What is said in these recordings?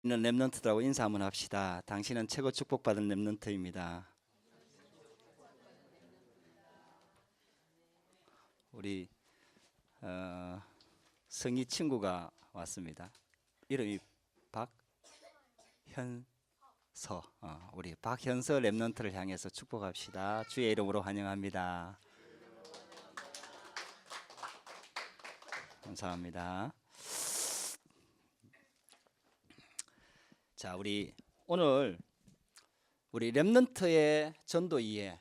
있는 랩런트들하고 인사 한번 합시다. 당신은 최고 축복받은 랩런트입니다. 우리 성희 친구가 왔습니다. 이름이 박현서. 우리 박현서 랩런트를 향해서 축복합시다. 주의 이름으로 환영합니다. 감사합니다. 자, 우리 오늘 우리 랩런트의 전도 이해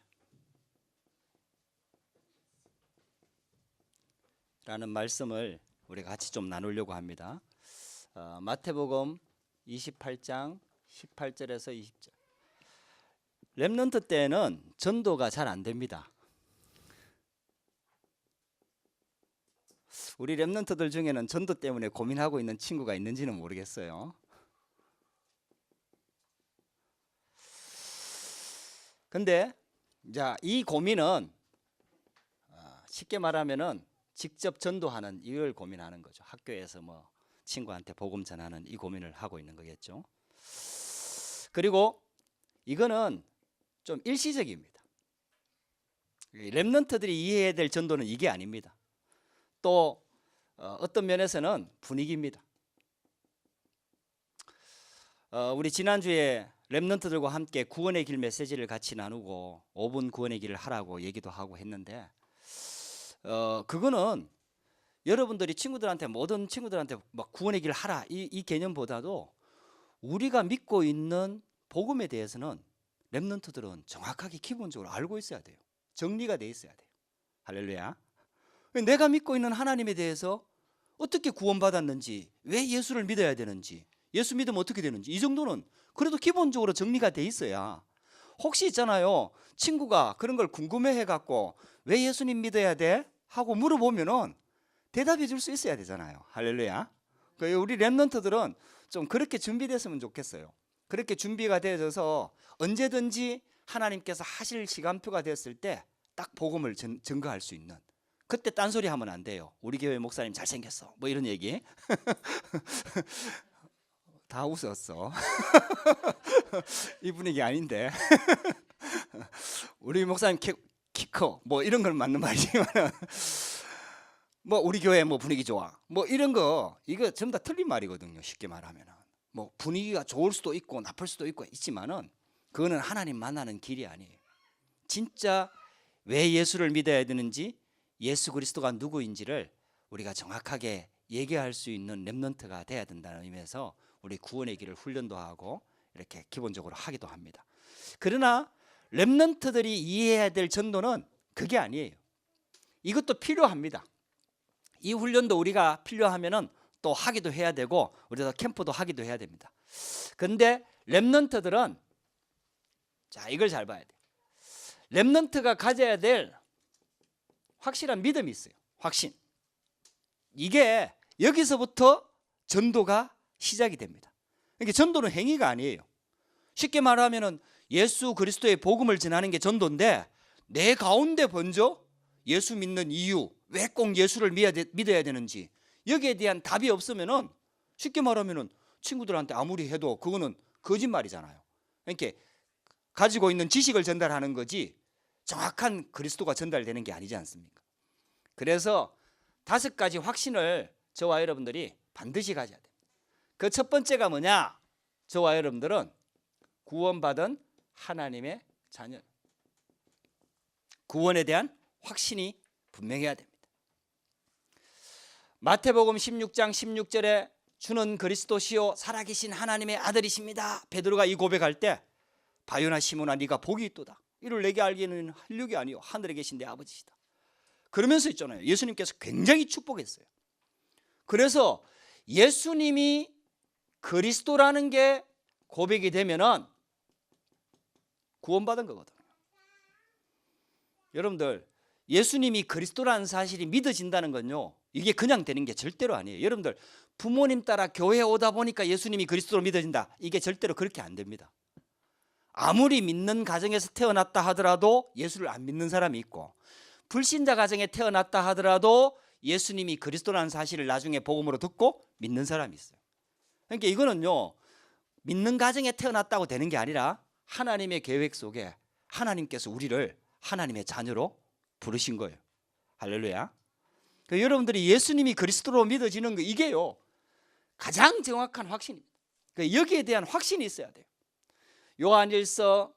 라는 말씀을 우리가 같이 좀 나누려고 합니다. 마태복음 28장 18절에서 20절. 랩런트 때는 전도가 잘 안 됩니다. 우리 랩런트들 중에는 전도 때문에 고민하고 있는 친구가 있는지는 모르겠어요. 근데 이 고민은 쉽게 말하면은 직접 전도하는 이걸 고민하는 거죠. 학교에서 뭐 친구한테 복음 전하는 이 고민을 하고 있는 거겠죠. 그리고 이거는 좀 일시적입니다. 랩런트들이 이해해야 될 전도는 이게 아닙니다. 또 어떤 면에서는 분위기입니다. 우리 지난주에 랩런트들과 함께 구원의 길 메시지를 같이 나누고 5분 구원의 길을 하라고 얘기도 하고 했는데 그거는 여러분들이 친구들한테 모든 친구들한테 막 구원의 길을 하라 이 개념보다도 우리가 믿고 있는 복음에 대해서는 랩런트들은 정확하게 기본적으로 알고 있어야 돼요. 정리가 돼 있어야 돼요. 할렐루야. 내가 믿고 있는 하나님에 대해서 어떻게 구원받았는지, 왜 예수를 믿어야 되는지, 예수 믿으면 어떻게 되는지 이 정도는 그래도 기본적으로 정리가 돼 있어야, 혹시 있잖아요, 친구가 그런 걸 궁금해해 갖고 왜 예수님 믿어야 돼? 하고 물어보면은 대답해 줄 수 있어야 되잖아요. 할렐루야. 우리 랩런트들은 좀 그렇게 준비됐으면 좋겠어요. 그렇게 준비가 되어져서 언제든지 하나님께서 하실 시간표가 됐을 때 딱 복음을 증거할 수 있는, 그때 딴소리 하면 안 돼요. 우리 교회 목사님 잘생겼어 뭐 이런 얘기 다 웃었어. 이 분위기 아닌데. 우리 목사님 키 커 뭐 이런 건 맞는 말이지만 뭐 우리 교회 뭐 분위기 좋아 뭐 이런 거, 이거 전부 다 틀린 말이거든요. 쉽게 말하면 뭐 분위기가 좋을 수도 있고 나쁠 수도 있지만은 그거는 하나님 만나는 길이 아니에요. 진짜 왜 예수를 믿어야 되는지, 예수 그리스도가 누구인지를 우리가 정확하게 얘기할 수 있는 랩런트가 돼야 된다는 의미에서 우리 구원의 길을 훈련도 하고 이렇게 기본적으로 하기도 합니다. 그러나 랩런트들이 이해해야 될 전도는 그게 아니에요. 이것도 필요합니다. 이 훈련도 우리가 필요하면은 또 하기도 해야 되고 우리가 캠프도 하기도 해야 됩니다. 근데 랩런트들은 이걸 잘 봐야 돼요. 랩런트가 가져야 될 확실한 믿음이 있어요. 확신. 이게 여기서부터 전도가 시작이 됩니다. 그러니까 전도는 행위가 아니에요. 쉽게 말하면은 예수 그리스도의 복음을 전하는 게 전도인데, 내 가운데 먼저 예수 믿는 이유, 왜 꼭 예수를 믿어야 되는지 여기에 대한 답이 없으면은 쉽게 말하면은 친구들한테 아무리 해도 그거는 거짓말이잖아요. 그러니까 가지고 있는 지식을 전달하는 거지 정확한 그리스도가 전달되는 게 아니지 않습니까? 그래서 5가지 확신을 저와 여러분들이 반드시 가져야 됩니다. 그 첫 번째가 뭐냐? 저와 여러분들은 구원받은 하나님의 자녀, 구원에 대한 확신이 분명해야 됩니다. 마태복음 16장 16절에 주는 그리스도시요 살아계신 하나님의 아들이십니다. 베드로가 이 고백할 때, 바요나 시몬아 네가 복이 있도다. 이를 내게 알기는 혈육이 아니요 하늘에 계신 내 아버지시다. 그러면서 있잖아요, 예수님께서 굉장히 축복했어요. 그래서 예수님이 그리스도라는 게 고백이 되면은 구원받은 거거든요. 여러분들, 예수님이 그리스도라는 사실이 믿어진다는 건요, 이게 그냥 되는 게 절대로 아니에요. 여러분들, 부모님 따라 교회에 오다 보니까 예수님이 그리스도로 믿어진다, 이게 절대로 그렇게 안 됩니다. 아무리 믿는 가정에서 태어났다 하더라도 예수를 안 믿는 사람이 있고, 불신자 가정에 태어났다 하더라도 예수님이 그리스도라는 사실을 나중에 복음으로 듣고 믿는 사람이 있어요. 그러니까 이거는요, 믿는 가정에 태어났다고 되는 게 아니라 하나님의 계획 속에 하나님께서 우리를 하나님의 자녀로 부르신 거예요. 할렐루야. 여러분들이 예수님이 그리스도로 믿어지는 거, 이게요 가장 정확한 확신입니다. 여기에 대한 확신이 있어야 돼요. 요한일서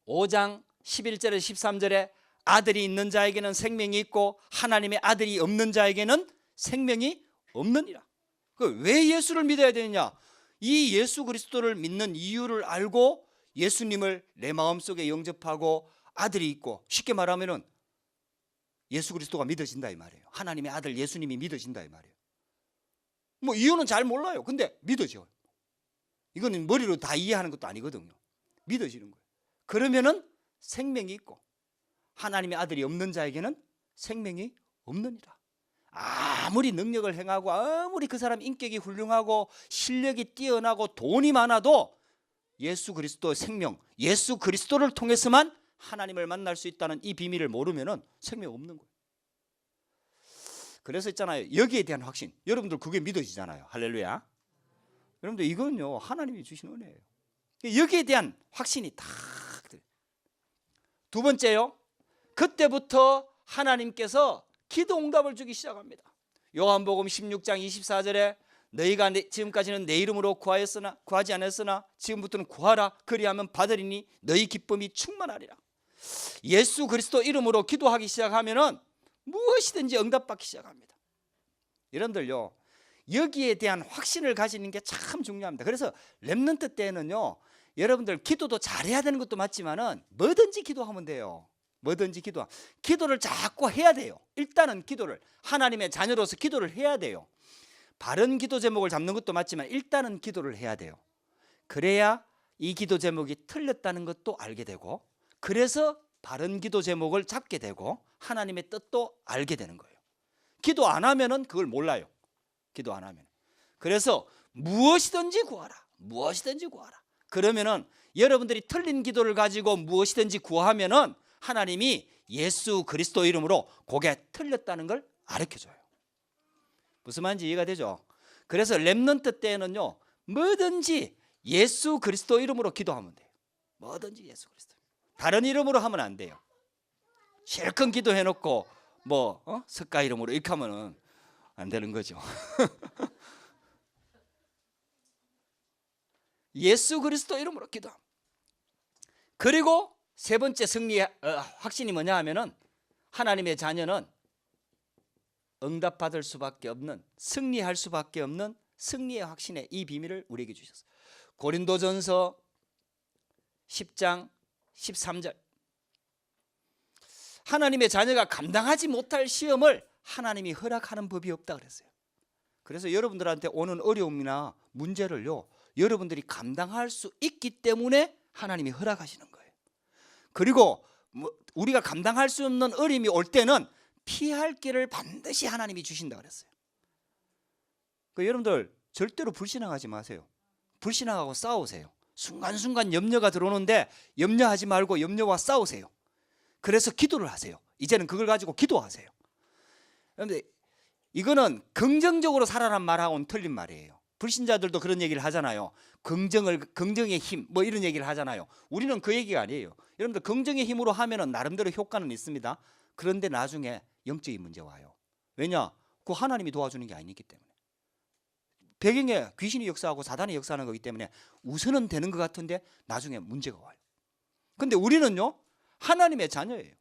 5장 11절에 13절에 아들이 있는 자에게는 생명이 있고 하나님의 아들이 없는 자에게는 생명이 없느니라. 왜 예수를 믿어야 되느냐? 이 예수 그리스도를 믿는 이유를 알고 예수님을 내 마음속에 영접하고 아들이 있고, 쉽게 말하면은 예수 그리스도가 믿어진다 이 말이에요. 하나님의 아들 예수님이 믿어진다 이 말이에요. 뭐 이유는 잘 몰라요. 근데 믿어져요. 이거는 머리로 다 이해하는 것도 아니거든요. 믿어지는 거예요. 그러면은 생명이 있고 하나님의 아들이 없는 자에게는 생명이 없느니라. 아무리 능력을 행하고 아무리 그 사람 인격이 훌륭하고 실력이 뛰어나고 돈이 많아도 예수 그리스도의 생명, 예수 그리스도를 통해서만 하나님을 만날 수 있다는 이 비밀을 모르면은 생명 없는 거예요. 그래서 있잖아요, 여기에 대한 확신, 여러분들 그게 믿어지잖아요. 할렐루야. 여러분들 이건요 하나님이 주신 은혜예요. 여기에 대한 확신이 딱. 두 번째요, 그때부터 하나님께서 기도 응답을 주기 시작합니다. 요한복음 16장 24절에 너희가 지금까지는 내 이름으로 구하지 않았으나 지금부터는 구하라. 그리하면 받으리니 너희 기쁨이 충만하리라. 예수 그리스도 이름으로 기도하기 시작하면은 무엇이든지 응답받기 시작합니다. 여러분들요 여기에 대한 확신을 가지는 게 참 중요합니다. 그래서 렘넌트 때는요 여러분들 기도도 잘해야 되는 것도 맞지만은 뭐든지 기도하면 돼요. 뭐든지 기도를 자꾸 해야 돼요. 일단은 기도를, 하나님의 자녀로서 기도를 해야 돼요. 바른 기도 제목을 잡는 것도 맞지만 일단은 기도를 해야 돼요. 그래야 이 기도 제목이 틀렸다는 것도 알게 되고, 그래서 바른 기도 제목을 잡게 되고 하나님의 뜻도 알게 되는 거예요. 기도 안 하면은 그걸 몰라요. 기도 안 하면. 그래서 무엇이든지 구하라. 무엇이든지 구하라. 그러면은 여러분들이 틀린 기도를 가지고 무엇이든지 구하면은 하나님이 예수 그리스도 이름으로 그게 틀렸다는 걸 가르쳐줘요. 무슨 말인지 이해가 되죠? 그래서 렘넌트 때는요 뭐든지 예수 그리스도 이름으로 기도하면 돼요. 뭐든지 예수 그리스도. 다른 이름으로 하면 안 돼요. 실컷 기도해놓고 석가 이름으로 이렇게 하면은 안 되는 거죠. 예수 그리스도 이름으로 기도합니다. 그리고 세 번째 확신이 뭐냐 하면은 하나님의 자녀는 응답받을 수밖에 없는, 승리할 수밖에 없는 승리의 확신의 이 비밀을 우리에게 주셨어요. 고린도전서 10장 13절, 하나님의 자녀가 감당하지 못할 시험을 하나님이 허락하는 법이 없다 그랬어요. 그래서 여러분들한테 오는 어려움이나 문제를요 여러분들이 감당할 수 있기 때문에 하나님이 허락하시는 거예요. 그리고 우리가 감당할 수 없는 어려움이 올 때는 피할 길을 반드시 하나님이 주신다 그랬어요. 여러분들 절대로 불신앙하지 마세요. 불신앙하고 싸우세요. 순간순간 염려가 들어오는데 염려하지 말고 염려와 싸우세요. 그래서 기도를 하세요. 이제는 그걸 가지고 기도하세요. 그런데 이거는 긍정적으로 살아란 말하고는 틀린 말이에요. 불신자들도 그런 얘기를 하잖아요. 긍정의 힘 이런 얘기를 하잖아요. 우리는 그 얘기가 아니에요. 여러분들 긍정의 힘으로 하면은 나름대로 효과는 있습니다. 그런데 나중에 영적인 문제 와요. 왜냐? 그 하나님이 도와주는 게 아니기 때문에. 배경에 귀신이 역사하고 사단이 역사하는 거기 때문에 우선은 되는 것 같은데 나중에 문제가 와요. 근데 우리는요 하나님의 자녀예요.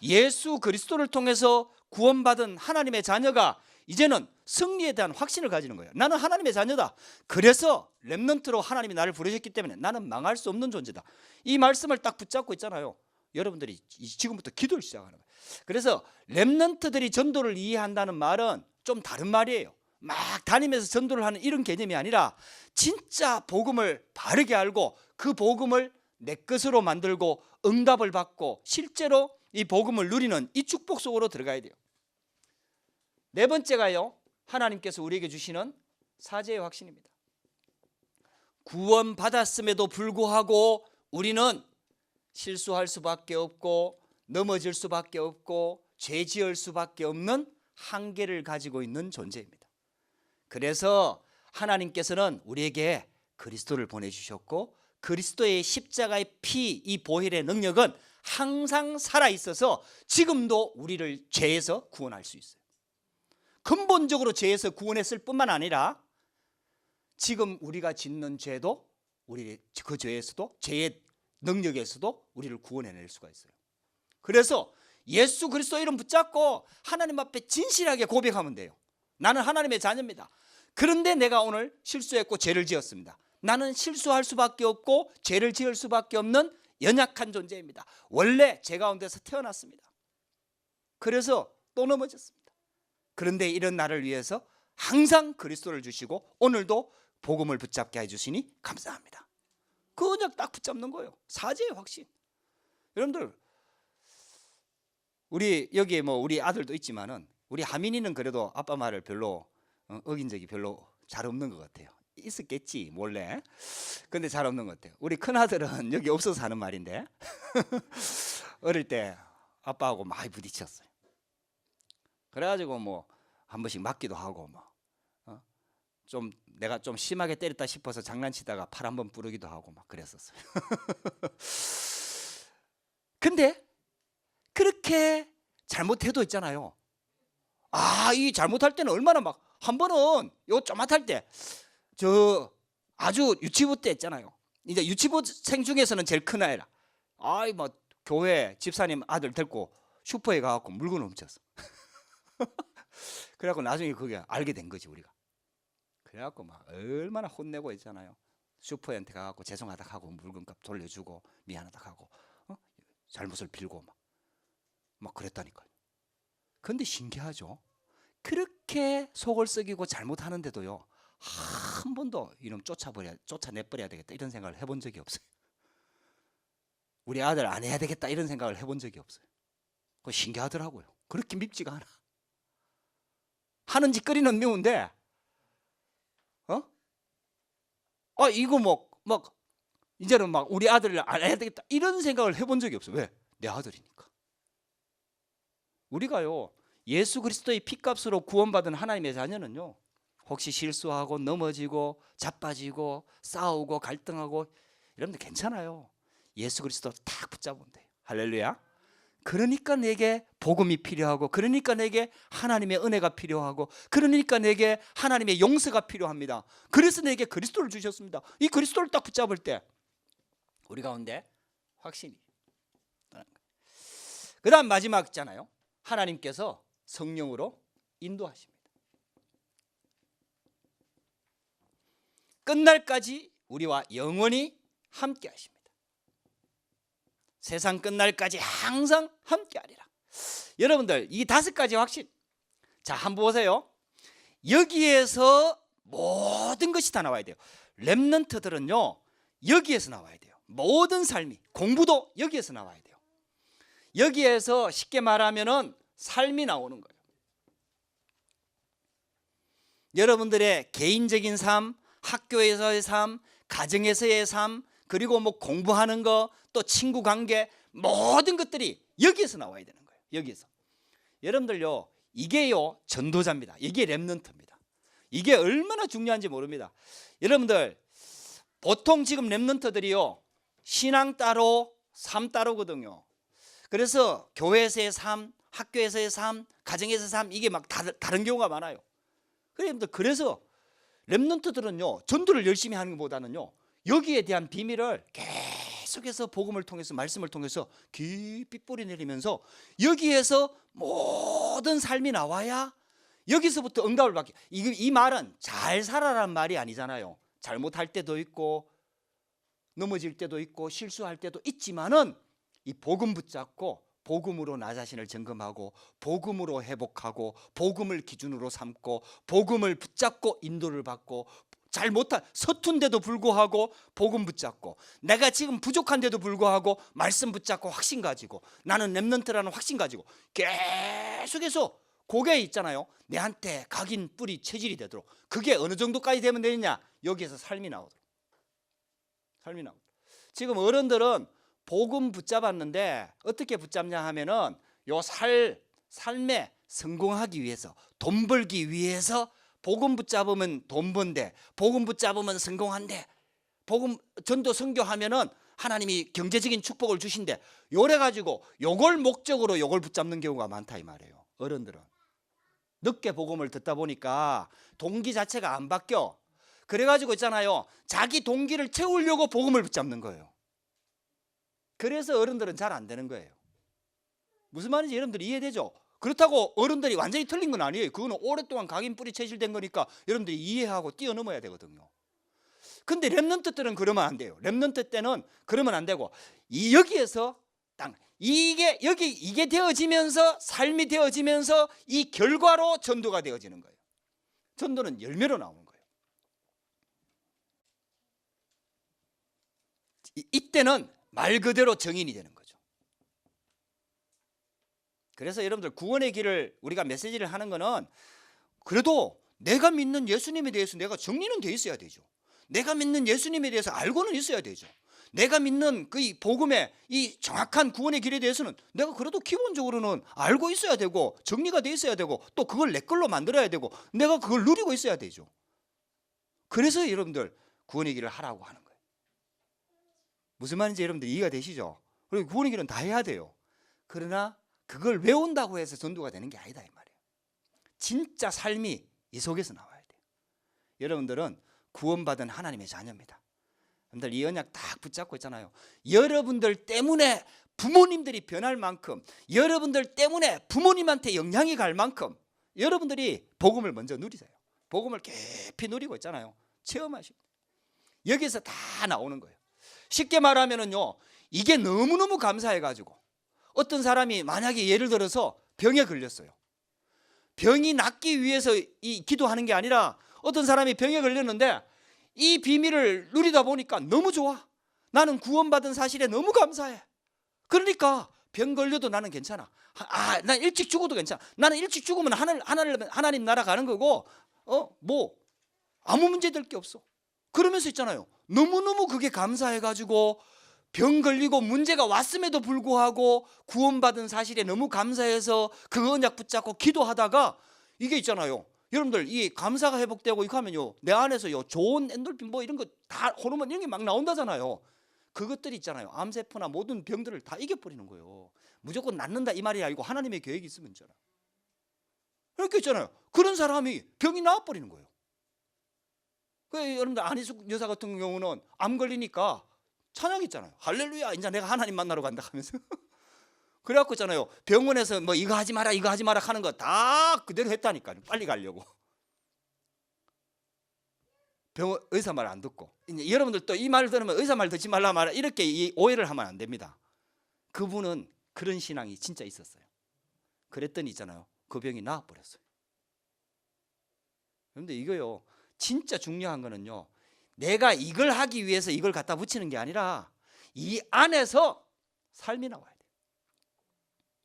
예수 그리스도를 통해서 구원받은 하나님의 자녀가 이제는 승리에 대한 확신을 가지는 거예요. 나는 하나님의 자녀다. 그래서 렘넌트로 하나님이 나를 부르셨기 때문에 나는 망할 수 없는 존재다. 이 말씀을 딱 붙잡고 있잖아요. 여러분들이 지금부터 기도를 시작하는 거예요. 그래서 렘넌트들이 전도를 이해한다는 말은 좀 다른 말이에요. 막 다니면서 전도를 하는 이런 개념이 아니라 진짜 복음을 바르게 알고 그 복음을 내 것으로 만들고 응답을 받고 실제로 이 복음을 누리는 이 축복 속으로 들어가야 돼요. 네 번째가요, 하나님께서 우리에게 주시는 사죄의 확신입니다. 구원받았음에도 불구하고 우리는 실수할 수밖에 없고 넘어질 수밖에 없고 죄 지을 수밖에 없는 한계를 가지고 있는 존재입니다. 그래서 하나님께서는 우리에게 그리스도를 보내주셨고 그리스도의 십자가의 피, 이 보혈의 능력은 항상 살아있어서 지금도 우리를 죄에서 구원할 수 있어요. 근본적으로 죄에서 구원했을 뿐만 아니라 지금 우리가 짓는 죄도 우리 그 죄에서도 죄의 능력에서도 우리를 구원해낼 수가 있어요. 그래서 예수 그리스도 이름 붙잡고 하나님 앞에 진실하게 고백하면 돼요. 나는 하나님의 자녀입니다. 그런데 내가 오늘 실수했고 죄를 지었습니다. 나는 실수할 수밖에 없고 죄를 지을 수밖에 없는 연약한 존재입니다. 원래 죄 가운데서 태어났습니다. 그래서 또 넘어졌습니다. 그런데 이런 나를 위해서 항상 그리스도를 주시고 오늘도 복음을 붙잡게 해주시니 감사합니다. 그 언약 딱 붙잡는 거예요. 사죄의 확신. 여러분들 우리 여기에 뭐 우리 아들도 있지만은 우리 하민이는 그래도 아빠 말을 별로 어긴 적이 별로 잘 없는 것 같아요. 있었겠지 몰래. 근데 잘 없는 것 같아요. 우리 큰아들은 여기 없어서 하는 말인데 어릴 때 아빠하고 많이 부딪혔어요. 그래가지고 뭐 한 번씩 맞기도 하고 뭐 좀 내가 좀 심하게 때렸다 싶어서 장난치다가 팔 한번 부르기도 하고 막 그랬었어요. 근데 그렇게 잘못해도 있잖아요. 이 잘못할 때는 얼마나 막 한 번은 요 쪼mat할 때 저 아주 유치부 때 있잖아요. 이제 유치부생 중에서는 제일 큰 아이라. 뭐 교회 집사님 아들 데리고 슈퍼에 가갖고 물건 훔쳤어. 그래갖고 나중에 그게 알게 된 거지 우리가. 그래갖고 막 얼마나 혼내고 있잖아요. 슈퍼한테 가갖고 죄송하다 하고 물건값 돌려주고 미안하다 하고 잘못을 빌고 막 그랬다니까요. 그런데 신기하죠. 그렇게 속을 썩이고 잘못하는데도요 한 번도 이놈 쫓아내버려야 되겠다 이런 생각을 해본 적이 없어요. 우리 아들 안 해야 되겠다 이런 생각을 해본 적이 없어요. 그거 신기하더라고요. 그렇게 밉지가 않아. 하는 짓거리는 미운데 이거 막 이제는 막 우리 아들을 안 해야 되겠다 이런 생각을 해본 적이 없어요. 왜? 내 아들이니까. 우리가요 예수 그리스도의 피값으로 구원받은 하나님의 자녀는요 혹시 실수하고 넘어지고 자빠지고 싸우고 갈등하고 이러면 괜찮아요. 예수 그리스도 딱 붙잡으면 돼요. 할렐루야. 그러니까 내게 복음이 필요하고 그러니까 내게 하나님의 은혜가 필요하고 그러니까 내게 하나님의 용서가 필요합니다. 그래서 내게 그리스도를 주셨습니다. 이 그리스도를 딱 붙잡을 때 우리 가운데 확신이. 그 다음 마지막 있잖아요. 하나님께서 성령으로 인도하십니다. 끝날까지 우리와 영원히 함께 하십니다. 세상 끝날까지 항상 함께하리라. 여러분들 이 5가지 확신. 자 한번 보세요. 여기에서 모든 것이 다 나와야 돼요. 렘넌트들은요 여기에서 나와야 돼요. 모든 삶이 공부도 여기에서 나와야 돼요. 여기에서 쉽게 말하면은 삶이 나오는 거예요. 여러분들의 개인적인 삶, 학교에서의 삶, 가정에서의 삶, 그리고 뭐 공부하는 거, 또 친구 관계 모든 것들이 여기에서 나와야 되는 거예요. 여기에서. 여러분들요, 이게요 전도자입니다. 이게 렘넌트입니다. 이게 얼마나 중요한지 모릅니다. 여러분들 보통 지금 렘넌트들이요 신앙 따로, 삶 따로거든요. 그래서 교회에서의 삶, 학교에서의 삶, 가정에서의 삶 이게 막 다른 경우가 많아요. 그래서 렘넌트들은요 전도를 열심히 하는 것보다는요 여기에 대한 비밀을 계속해서 복음을 통해서 말씀을 통해서 깊이 뿌리내리면서 여기에서 모든 삶이 나와야 여기서부터 응답을 받게. 이 말은 잘 살아라는 말이 아니잖아요. 잘못할 때도 있고 넘어질 때도 있고 실수할 때도 있지만은 이 복음 붙잡고 복음으로 나 자신을 점검하고 복음으로 회복하고 복음을 기준으로 삼고 복음을 붙잡고 인도를 받고 잘못한 서툰데도 불구하고 복음 붙잡고 내가 지금 부족한데도 불구하고 말씀 붙잡고 확신 가지고 나는 렘넌트라는 확신 가지고 계속해서 그게 있잖아요. 내한테 각인 뿌리 체질이 되도록 그게 어느 정도까지 되면 되느냐 여기에서 삶이 나오도록. 삶이 나오도록. 지금 어른들은 복음 붙잡았는데 어떻게 붙잡냐 하면은 요 삶에 성공하기 위해서 돈 벌기 위해서 복음 붙잡으면 돈 번대 복음 붙잡으면 성공한대 복음 전도 선교하면은 하나님이 경제적인 축복을 주신대. 요래 가지고 요걸 목적으로 요걸 붙잡는 경우가 많다 이 말이에요. 어른들은 늦게 복음을 듣다 보니까 동기 자체가 안 바뀌어. 그래 가지고 있잖아요, 자기 동기를 채우려고 복음을 붙잡는 거예요. 그래서 어른들은 잘 안 되는 거예요. 무슨 말인지 여러분들이 이해되죠? 그렇다고 어른들이 완전히 틀린 건 아니에요. 그거는 오랫동안 각인 뿌리 체질된 거니까 여러분들이 이해하고 뛰어넘어야 되거든요. 근데 렘넌트 때는 그러면 안 돼요. 렘넌트 때는 그러면 안 되고, 여기에서 이게 되어지면서, 삶이 되어지면서 이 결과로 전도가 되어지는 거예요. 전도는 열매로 나오는 거예요. 이때는 말 그대로 정인이 되는 거죠. 그래서 여러분들 구원의 길을 우리가 메시지를 하는 거는, 그래도 내가 믿는 예수님에 대해서 내가 정리는 돼 있어야 되죠. 내가 믿는 예수님에 대해서 알고는 있어야 되죠. 내가 믿는 그 복음의 이 정확한 구원의 길에 대해서는 내가 그래도 기본적으로는 알고 있어야 되고, 정리가 돼 있어야 되고, 또 그걸 내 걸로 만들어야 되고, 내가 그걸 누리고 있어야 되죠. 그래서 여러분들 구원의 길을 하라고 하는 거예요. 무슨 말인지 여러분들 이해가 되시죠? 그리고 구원의 길은 다 해야 돼요. 그러나 그걸 외운다고 해서 전도가 되는 게 아니다 이 말이에요. 진짜 삶이 이 속에서 나와야 돼요. 여러분들은 구원받은 하나님의 자녀입니다. 여러분들 이 언약 딱 붙잡고 있잖아요. 여러분들 때문에 부모님들이 변할 만큼, 여러분들 때문에 부모님한테 영향이 갈 만큼 여러분들이 복음을 먼저 누리세요. 복음을 깊이 누리고 있잖아요. 체험하시고 여기서 다 나오는 거예요. 쉽게 말하면은요, 이게 너무너무 감사해가지고, 어떤 사람이 만약에 예를 들어서 병에 걸렸어요. 병이 낫기 위해서 이 기도하는 게 아니라, 어떤 사람이 병에 걸렸는데 이 비밀을 누리다 보니까 너무 좋아. 나는 구원받은 사실에 너무 감사해. 그러니까 병 걸려도 나는 괜찮아. 난 일찍 죽어도 괜찮아. 나는 일찍 죽으면 하나님 나라 가는 거고, 뭐 아무 문제 될 게 없어. 그러면서 있잖아요, 너무너무 그게 감사해가지고 병 걸리고 문제가 왔음에도 불구하고 구원받은 사실에 너무 감사해서 그 언약 붙잡고 기도하다가, 이게 있잖아요, 여러분들 이 감사가 회복되고 이거 하면요, 내 안에서요 좋은 엔돌핀 뭐 이런 거 다 호르몬 이런 게 막 나온다잖아요. 그것들이 있잖아요, 암세포나 모든 병들을 다 이겨버리는 거예요. 무조건 낫는다 이 말이 아니고 하나님의 계획이 있으면 있잖아. 그렇게 있잖아요. 그런 사람이 병이 나와버리는 거예요. 여러분들 안희숙 여사 같은 경우는 암 걸리니까 찬양했잖아요. 할렐루야, 이제 내가 하나님 만나러 간다 하면서. 그래갖고 있잖아요, 병원에서 뭐 이거 하지 마라 이거 하지 마라 하는 거 다 그대로 했다니까요. 빨리 가려고. 의사 말 안 듣고. 이제 여러분들 또 이 말 들으면 의사 말 듣지 말라 말아 이렇게 이 오해를 하면 안 됩니다. 그분은 그런 신앙이 진짜 있었어요. 그랬더니 있잖아요, 그 병이 나아버렸어요. 그런데 이거요, 진짜 중요한 거는요, 내가 이걸 하기 위해서 이걸 갖다 붙이는 게 아니라 이 안에서 삶이 나와야 돼요.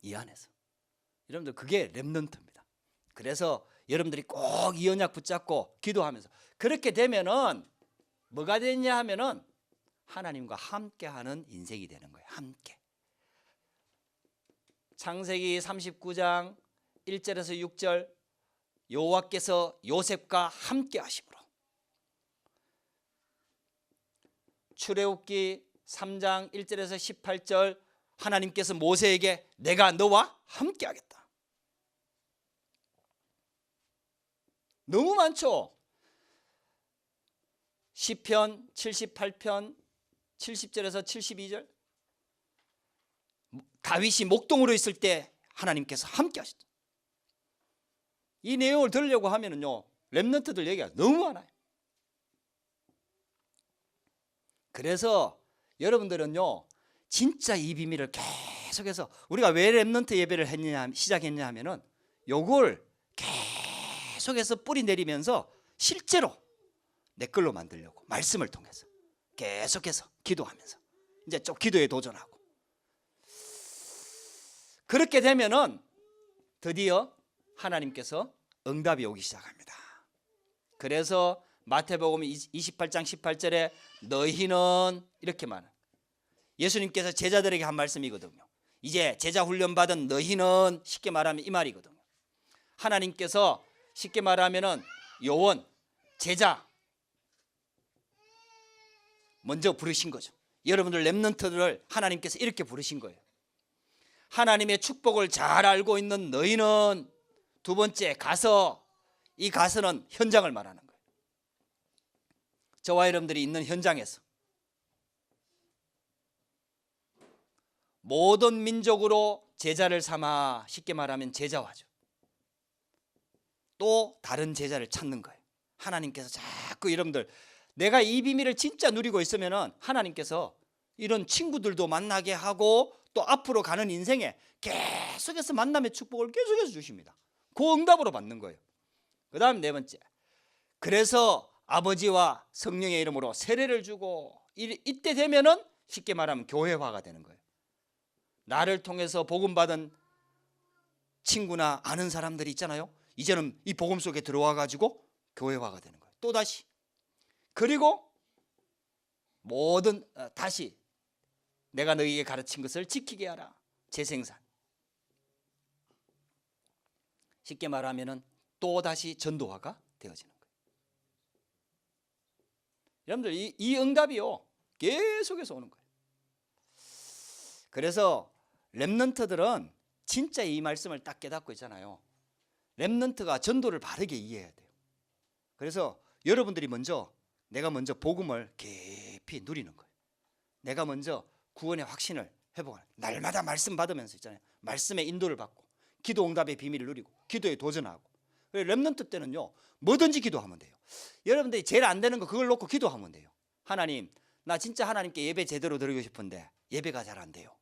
이 안에서. 여러분들 그게 렘넌트입니다. 그래서 여러분들이 꼭 이 언약 붙잡고 기도하면서 그렇게 되면은 뭐가 되냐 하면은 하나님과 함께하는 인생이 되는 거예요. 함께. 창세기 39장 1절에서 6절, 여호와께서 요셉과 함께 하심으로. 출애굽기 3장 1절에서 18절, 하나님께서 모세에게 내가 너와 함께 하겠다. 너무 많죠. 시편 78편 70절에서 72절, 다윗이 목동으로 있을 때 하나님께서 함께 하셨다. 이 내용을 들으려고 하면은요, 렘넌트들 얘기가 너무 많아요. 그래서 여러분들은요, 진짜 이 비밀을 계속해서, 우리가 왜 렘넌트 예배를 시작했냐 하면은 요걸 계속해서 뿌리 내리면서 실제로 내 걸로 만들려고, 말씀을 통해서 계속해서 기도하면서 이제 좀 기도에 도전하고, 그렇게 되면은 드디어 하나님께서 응답이 오기 시작합니다. 그래서 마태복음 28장 18절에 너희는 이렇게 말해요. 예수님께서 제자들에게 한 말씀이거든요. 이제 제자 훈련 받은 너희는, 쉽게 말하면 이 말이거든요. 하나님께서 쉽게 말하면은 요원, 제자, 먼저 부르신 거죠. 여러분들 렘넌트들을 하나님께서 이렇게 부르신 거예요. 하나님의 축복을 잘 알고 있는 너희는 두 번째 가서, 이 가서는 현장을 말하는 거예요. 저와 여러분들이 있는 현장에서 모든 민족으로 제자를 삼아, 쉽게 말하면 제자화죠. 또 다른 제자를 찾는 거예요. 하나님께서 자꾸 여러분들, 내가 이 비밀을 진짜 누리고 있으면 하나님께서 이런 친구들도 만나게 하고 또 앞으로 가는 인생에 계속해서 만남의 축복을 계속해서 주십니다. 그 응답으로 받는 거예요. 그 다음 네 번째, 그래서 아버지와 성령의 이름으로 세례를 주고, 이때 되면은 쉽게 말하면 교회화가 되는 거예요. 나를 통해서 복음 받은 친구나 아는 사람들이 있잖아요. 이제는 이 복음 속에 들어와 가지고 교회화가 되는 거예요. 또다시. 그리고 모든 다시 내가 너희에게 가르친 것을 지키게 하라. 재생산. 쉽게 말하면은 또다시 전도화가 되어지는 거예요. 여러분들 이 응답이요, 계속해서 오는 거예요. 그래서 렘넌트들은 진짜 이 말씀을 딱 깨닫고 있잖아요. 렘넌트가 전도를 바르게 이해해야 돼요. 그래서 여러분들이 먼저, 내가 먼저 복음을 깊이 누리는 거예요. 내가 먼저 구원의 확신을 회복하는, 날마다 말씀 받으면서 있잖아요. 말씀의 인도를 받고 기도 응답의 비밀을 누리고 기도에 도전하고. 렘넌트 때는요, 뭐든지 기도하면 돼요. 여러분들이 제일 안 되는 거 그걸 놓고 기도하면 돼요. 하나님, 나 진짜 하나님께 예배 제대로 드리고 싶은데 예배가 잘 안 돼요.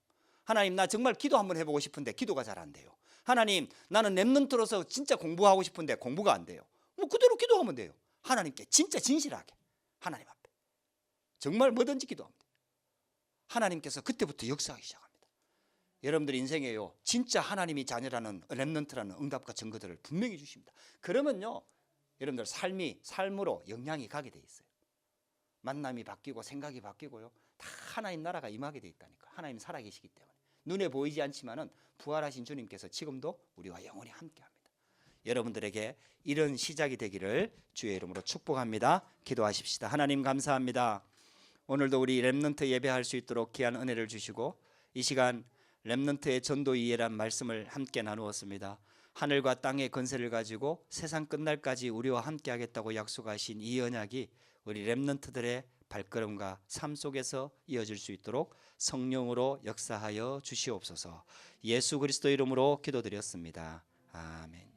하나님, 나 정말 기도 한번 해보고 싶은데 기도가 잘 안 돼요. 하나님, 나는 렘넌트로서 진짜 공부하고 싶은데 공부가 안 돼요. 뭐 그대로 기도하면 돼요. 하나님께 진짜 진실하게 하나님 앞에 정말 뭐든지 기도하면 돼요. 하나님께서 그때부터 역사하기 시작합니다. 여러분들 인생에요, 진짜 하나님이 자녀라는 렘넌트라는 응답과 증거들을 분명히 주십니다. 그러면요, 여러분들 삶으로 영향이 가게 돼 있어요. 만남이 바뀌고 생각이 바뀌고요, 다 하나님 나라가 임하게 돼 있다니까. 하나님 살아계시기 때문에 눈에 보이지 않지만은 부활하신 주님께서 지금도 우리와 영원히 함께합니다. 여러분들에게 이런 시작이 되기를 주의 이름으로 축복합니다. 기도하십시다. 하나님 감사합니다. 오늘도 우리 렘넌트 예배할 수 있도록 귀한 은혜를 주시고, 이 시간 렘넌트의 전도 이해란 말씀을 함께 나누었습니다. 하늘과 땅의 권세를 가지고 세상 끝날까지 우리와 함께 하겠다고 약속하신 이 언약이 우리 렘넌트들의 발걸음과 삶 속에서 이어질 수 있도록 성령으로 역사하여 주시옵소서. 예수 그리스도 이름으로 기도드렸습니다. 아멘.